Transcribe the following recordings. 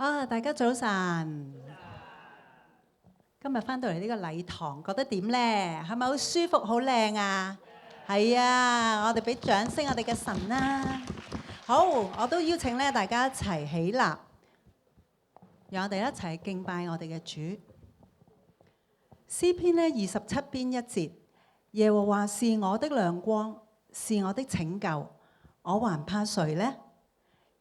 大家早晨。今日翻到嚟呢個禮堂，覺得點呢？係咪好舒服、好靚啊？係啊！我哋俾掌聲我哋嘅神啦。好，我都邀請咧大家一齊起立，讓我哋一齊敬拜我哋嘅主。詩篇呢27篇1節，耶和華是我的亮光，是我的拯救，我還怕誰呢？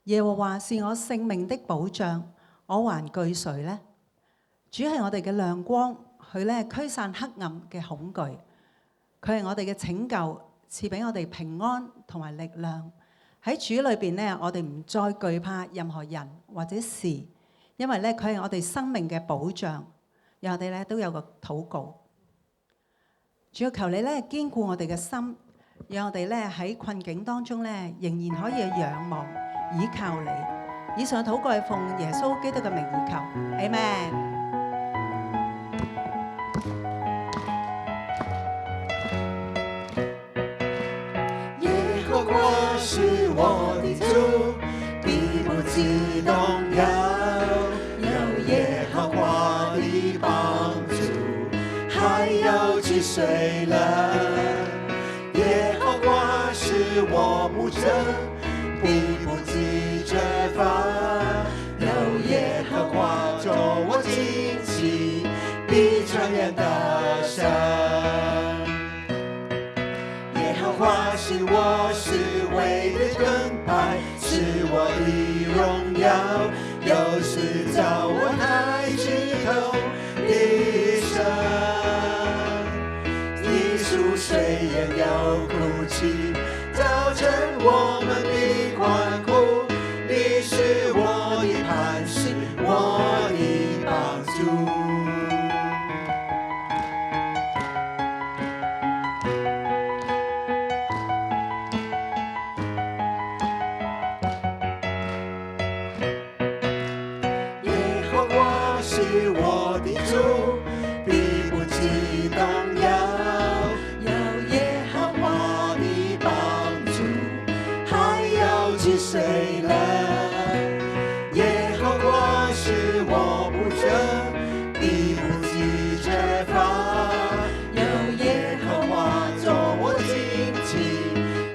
耶和華是我性命的保障，我還懼誰呢？主係我哋嘅亮光，佢咧驅散黑暗嘅恐懼，佢係我哋嘅拯救，賜俾我哋平安同埋力量。喺主裏邊咧，我哋唔再懼怕任何人或者事，因為咧佢係我哋生命嘅保障。讓我哋咧都有個禱告，主要求你咧堅固我哋嘅心，讓我哋咧喺困境當中咧仍然可以仰望倚靠你。以上禱告係奉耶穌基督嘅名而求，Amen。是我的主，必不致動搖，有耶和華的幫助，還有擊碎了。耶和華是我牧者，必不致缺乏，有耶和華作我旌旗，必傳揚大聲。耶和華是我是唯的盾牌，是我的榮耀，又是造我太枝頭的神。一宿睡也要哭泣，早晨我們必歡呼。你是我的磐石，我的幫助。是我的主，必不致動搖，有耶和華的幫助，還有擊碎了。耶和華是我牧者，必不致缺乏，有耶和華作我旌旗，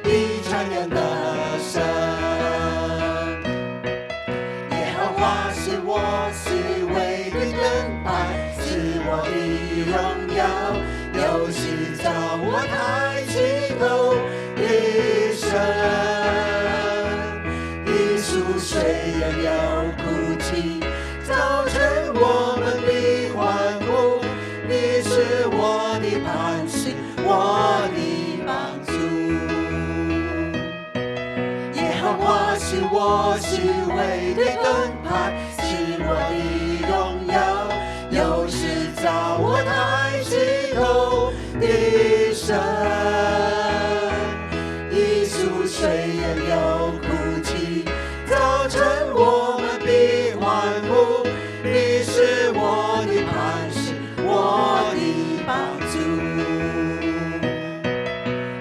必傳揚大聲。耶和華是我是唯的盾牌，是我的榮耀，又是造我太枝頭的神。一宿睡也要哭泣，早晨我們必歡呼。你是我的磐石，我的幫助。耶和華是我是唯的盾牌，是我的榮耀，又是造我太枝頭的神。一宿睡也要哭泣，早晨我們必歡呼。你是我的磐石，我的幫助。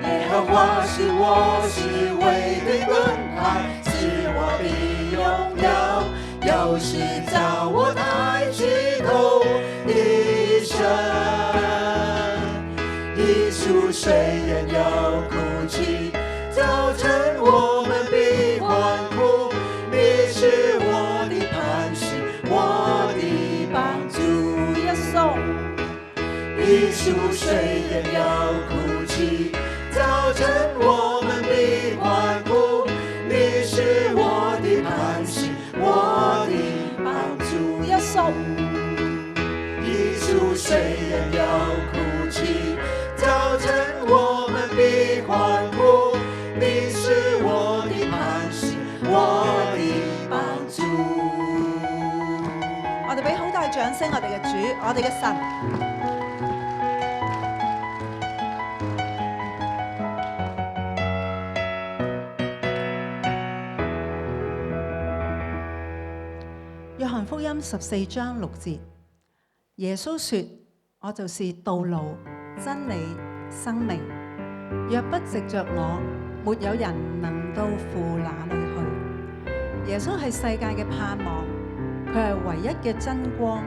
耶和華是我是唯的盾牌，是我的榮耀，又是造我太枝頭的神。一宿睡也要哭泣，早晨我們必歡呼。你是我的磐石，我的幫助。一宿睡也要哭泣，早晨我們必歡呼。你是我的磐石，我的幫助。一宿睡也要哭泣，早晨我們必歡呼。你是我的磐石，我的幫助。我哋俾好大掌聲，我哋嘅主，我哋嘅神。約翰福音14章6節，耶穌說：我就是道路、真理、生命。若不藉着我，沒有人能到父那裏去。耶穌係世界嘅盼望，佢係唯一嘅真光，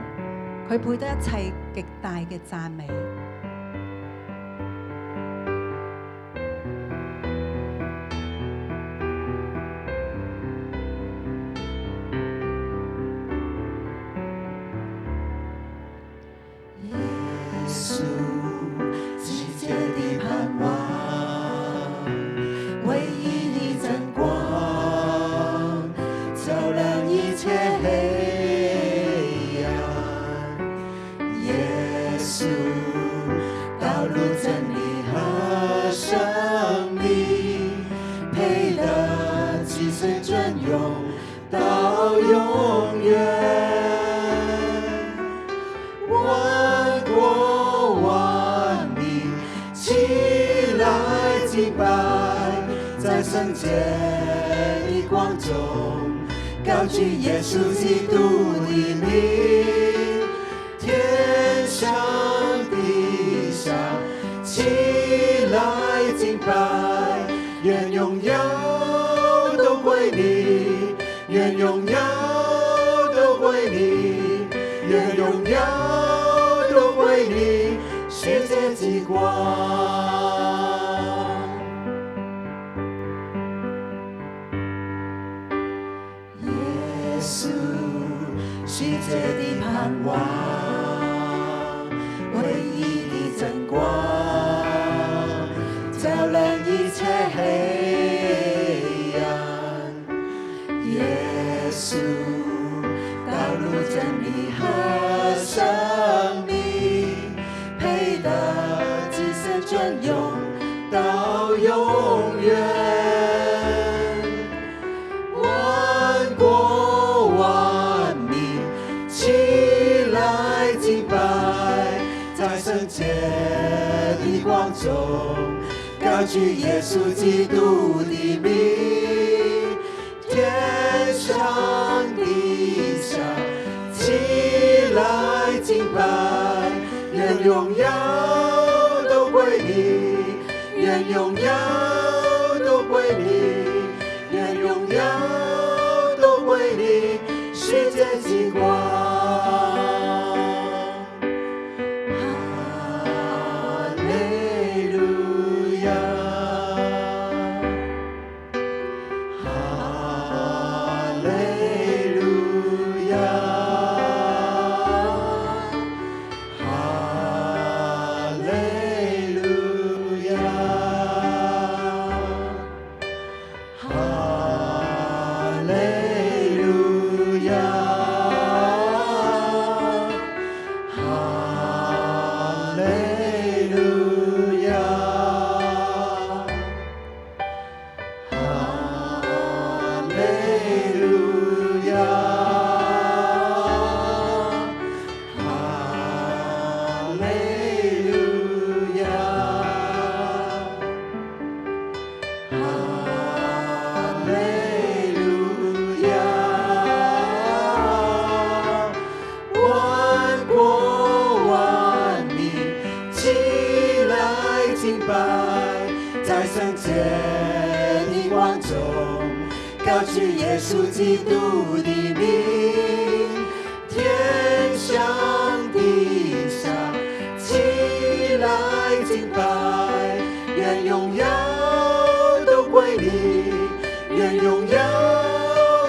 佢配得一切極大嘅讚美。耶穌，世界的盼望，唯一的真光，照亮一切黑暗。耶穌，道路真理和生命，配得至聖尊榮到永遠。萬國萬民起來敬拜，在聖潔的光中高舉耶穌基督的名，天上地下起來敬拜，願榮耀都歸你，願榮耀都歸你，願榮耀都歸你，世界之光。耶穌，世界的盼望，唯一的真光，照亮一切黑暗。耶穌，道路真理和生命，配得至聖尊榮到永遠。萬國萬民起來敬拜，在聖潔的光中高舉耶穌基督的名，天上地下起來敬拜，願榮耀都歸你，願榮耀都歸你，願榮耀都歸你，世界之光。哈利路亞，哈利路亞，哈利路亞，哈利路亞，哈利路亞，哈利路亞，哈利路亞，哈利路亞。萬國萬民起來敬拜，在聖潔的光中高舉耶穌基督的名，天上地下起來敬拜，願榮耀都歸你，願榮耀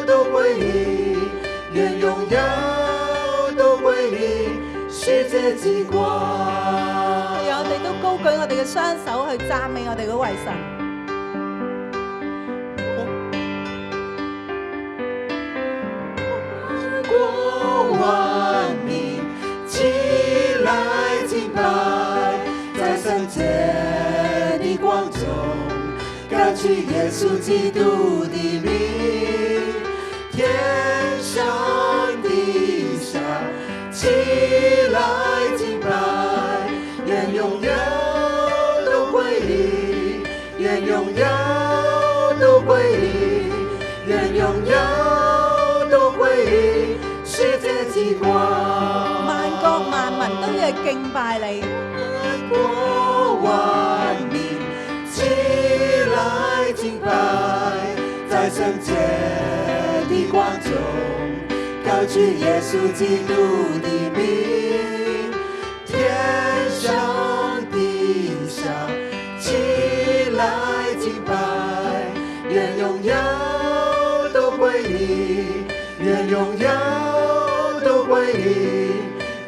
都歸你，願榮耀都歸你，世界之光。我哋都高舉我哋嘅雙手去讚美我哋嗰位神。萬國萬民起來敬拜，在聖潔的光中高舉耶穌基督的名，天上地下起來敬拜，願榮耀都歸你，願榮耀都歸你，願榮耀都歸你，世界之光。萬國萬民都要敬拜你。萬國萬民起來敬拜，在聖潔的光中高高举耶穌基督的名，天上地下起來敬拜，願榮耀都歸你，願榮耀都歸你，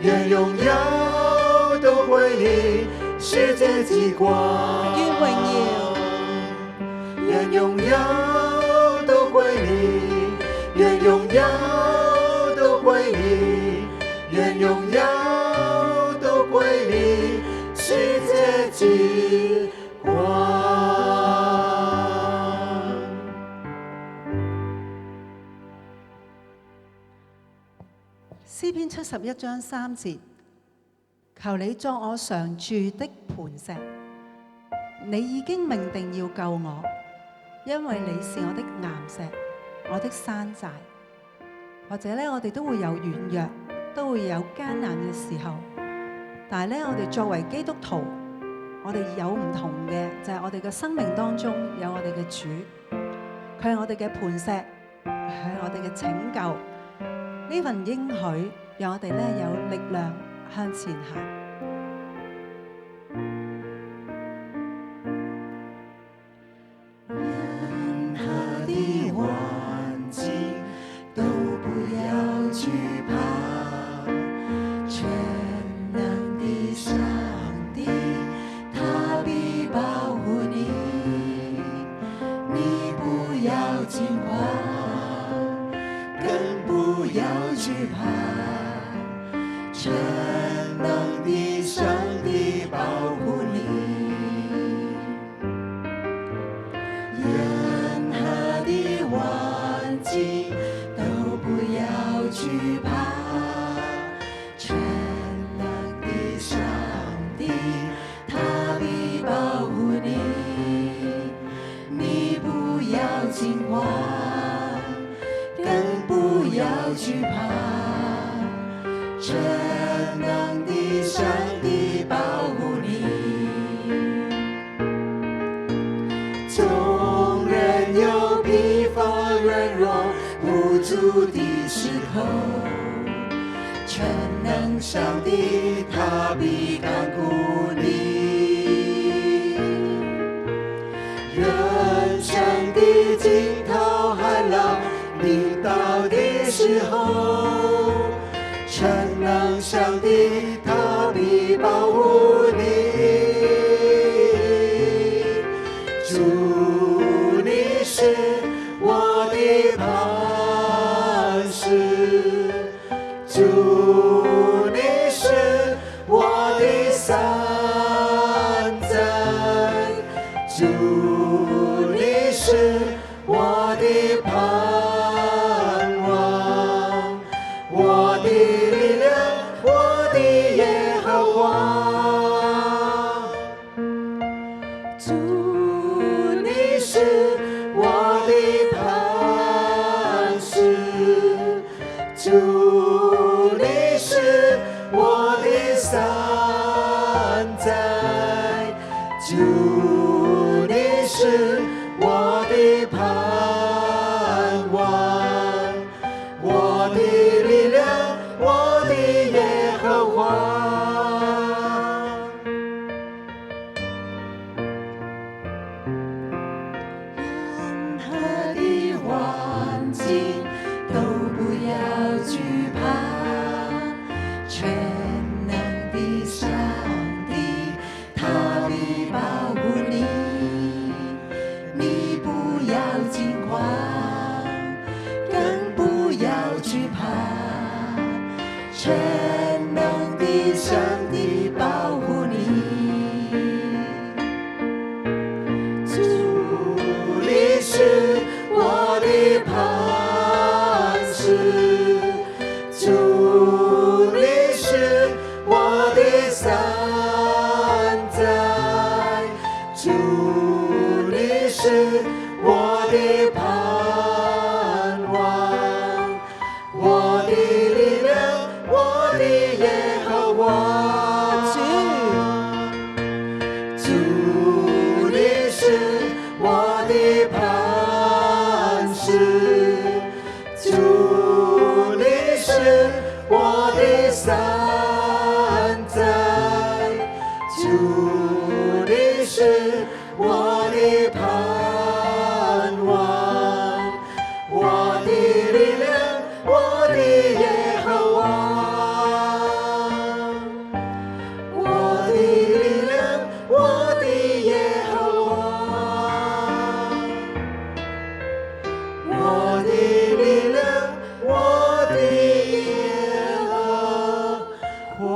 願榮耀都歸你，世界之光。願榮耀，願榮耀都歸你，願榮耀都歸你，願榮耀都歸你，世界之光。詩篇71章3節，求你作我常住的磐石，你已經命定要救我，因為你是我的岩石，我的山寨。或者咧，我哋都會有軟弱，都會有艱難嘅時候，但係咧，我哋作為基督徒，我哋有唔同嘅，就係我哋嘅生命當中有我哋嘅主，佢係我哋嘅磐石，係我哋嘅拯救。呢份應許，讓我哋咧有力量向前行。任何的環境都不要懼怕，全能的上帝，他必保護你，你不要驚慌，更不要懼怕，全能的上帝保護你。任何的環境都不要懼怕，全能的上帝，他必保護你，你不要驚慌，更不要懼怕，全能的上帝保護你。縱然有疲乏軟弱無助的時候，全能上帝他必看顧你。人生的驚濤駭浪臨到的時候，全能上帝他必保護你。主你是我的磐石，主你是我的山寨，主你是我的盼望，我的力量，我的耶和華。主你是我的磐石，主你是我的山寨，主你是我的盼望，我的力量，我的耶和華。任何的環境都不要懼怕，全能的上帝他必保護你，你不要驚慌，更不要懼怕，全能的上帝保護你。主你是我的磐石，主你是我的山寨，主你是我的盼望，我的力量，我的我的山寨，主你是我的盼望，我的力量，我的耶和华，我的力量，我的耶和华，我的力量，我的耶和华。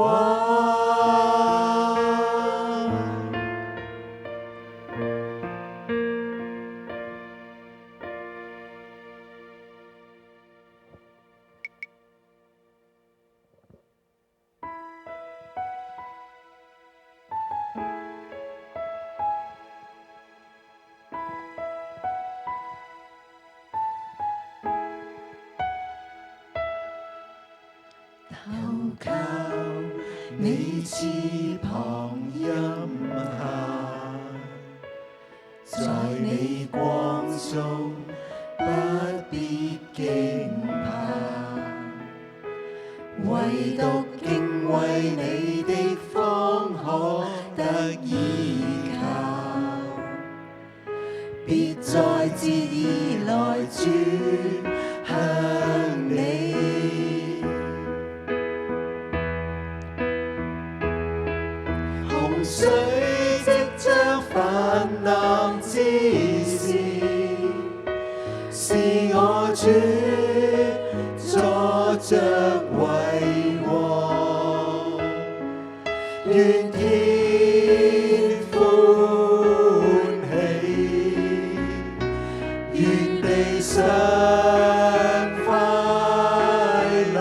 投靠你翅膀蔭下，在你光中不必驚怕，唯獨敬畏你的方可得依靠，別再折衣來轉向你。洪水即將泛濫之時，是我主坐着為王，願天歡喜，願地上快樂，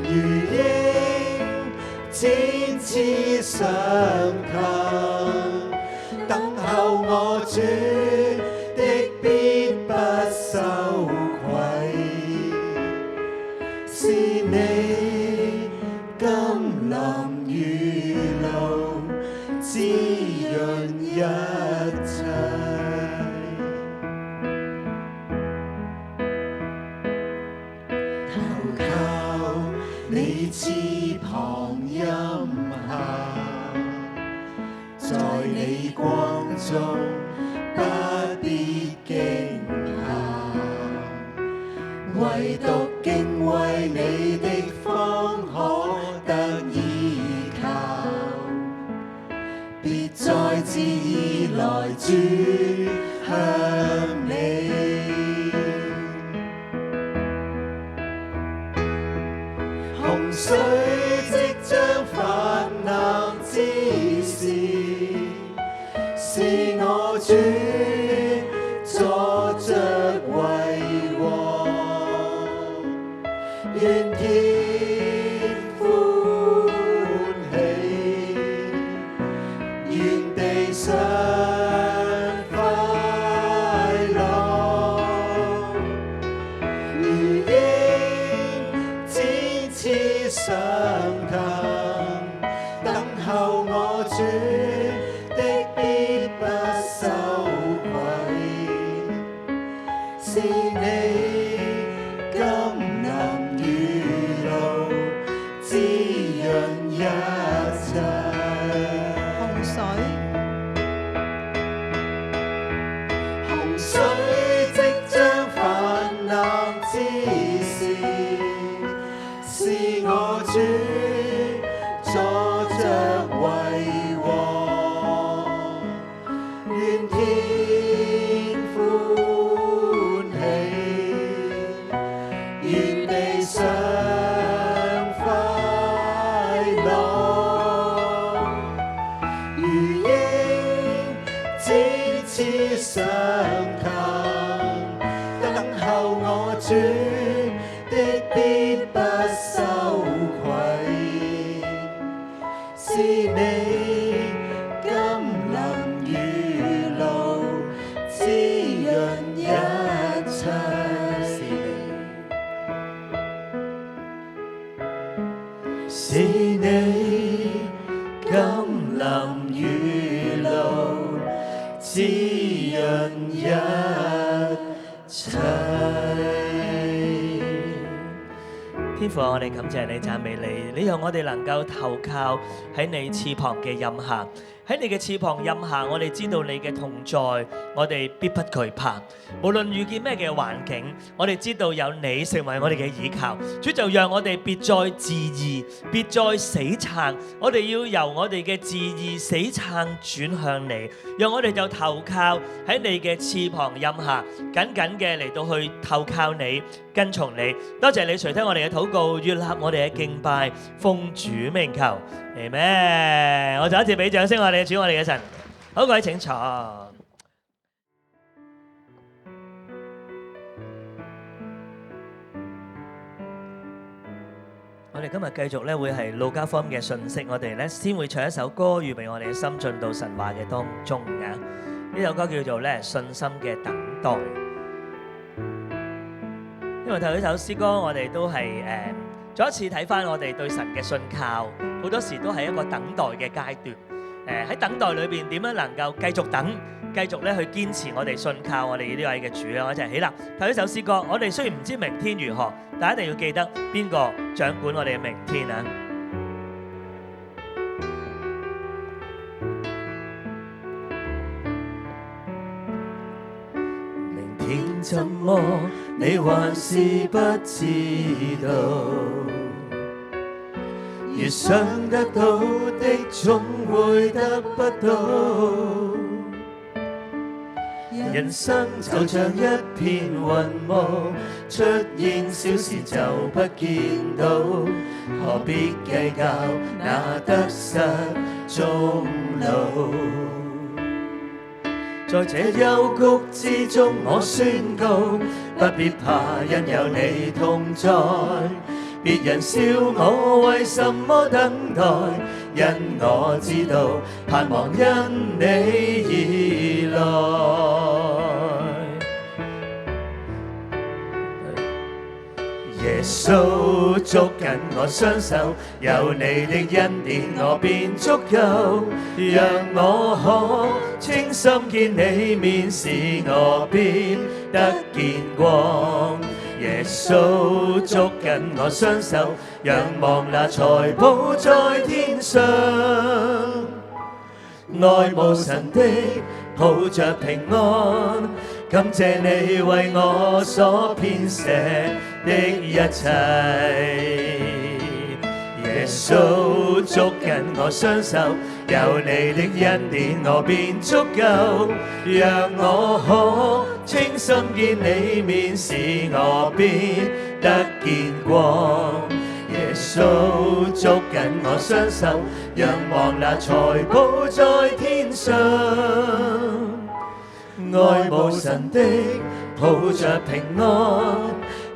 如鷹展翅上騰，等候我主的必不羞愧，是你甘霖雨露滋潤一切。投靠你翅膀蔭下，在你光中不必驚怕，唯獨敬畏你的方可得依靠，別再折衣來轉向你。洪水即將泛濫之時，是我主坐着為王，願天歡喜，願地上快樂，如鷹展翅上騰，等候我主的必不羞愧，是你甘霖雨露滋潤一切。洪水洪水即將泛濫之時，是我主坐着為王，願天歡喜，願地上快樂，如鷹展翅上騰，等候我主的必不羞愧，是你甘霖雨露滋潤一切。是你甘霖雨露滋潤一切。天父，我哋感謝你、讚美你，你讓我哋能夠投靠喺你翅膀嘅蔭下。喺你嘅翅膀蔭下，我哋知道你嘅同在，我哋必不懼怕。無論遇見咩嘅環境，我哋知道有你成為我哋嘅依靠。主就讓我哋別再自義，別再死撐，我哋要由我哋嘅自義死撐轉向你，讓我哋就投靠喺你嘅翅膀蔭下，緊緊嘅嚟到去投靠你，跟從你。多謝你垂聽我哋嘅禱告，悅納我哋嘅敬拜，奉主名求。Amen。我再一次俾掌聲，我哋嘅主，我哋嘅神。好，各位請坐。我哋今日繼續咧會係路加福音嘅信息，我哋咧先會唱一首歌，預備我哋嘅心進到神話嘅當中嘅。呢首歌叫做咧信心嘅等待。因為睇呢首詩歌，我哋都係再一次睇翻我哋對神嘅信靠，好多時都係一個等待嘅階段。喺等待裏邊點樣能夠繼續等，繼續咧去堅持我哋信靠我哋呢位嘅主啊！我一齊起立睇呢首詩歌。我哋雖然唔知明天如何，但一定要記得邊個掌管我哋嘅明天啊！明天怎麼，你還是不知道。越想得到的，總會得不到。人生就像一片雲霧，出現小事就不見到，何必計較那得失終老？在這幽谷之中，我宣告，不必怕，因有你同在。別人笑我為什麼等待，因我知道盼望因你而來。耶穌捉緊我雙手，有你的恩典我便足夠，讓我可清心見你面時，我必得見光。耶穌捉緊我雙手，仰望那財寶在天上，愛慕神的抱着平安，感謝你為我所編寫的一切。耶穌捉緊我雙手，有你的恩典我便足夠，讓我可清心見你面時，我必得見光。耶穌捉緊我雙手，仰望那財寶在天上，愛慕神的抱着平安，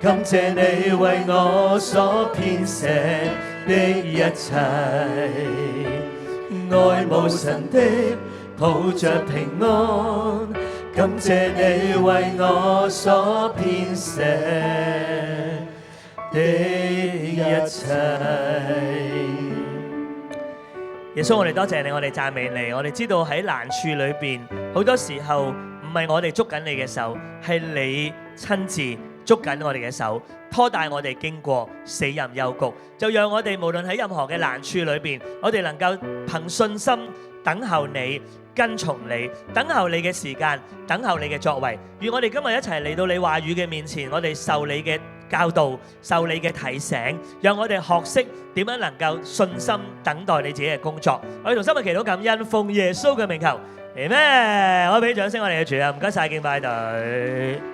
感謝你為我所編寫的一切。愛慕神的抱着平安，感謝你為我所編寫的一切。耶穌，我哋多謝你，我哋讚美你。我哋知道喺難處裏邊，好多時候唔係我哋捉緊你嘅手，係你親自捉緊我哋嘅手，拖帶我哋經過死蔭幽谷，就讓我哋無論喺任何嘅難處裏邊，我哋能夠憑信心等候你，跟從你，等候你嘅時間，等候你嘅作為。願我哋今日一齊嚟到你話語嘅面前，我哋受你嘅教導，受你嘅提醒，讓我哋學識點樣能夠信心等待你自己嘅工作。我哋同心去祈禱感恩，奉耶穌嘅名求，Amen。我俾掌聲我哋嘅主啊，唔該晒敬拜隊。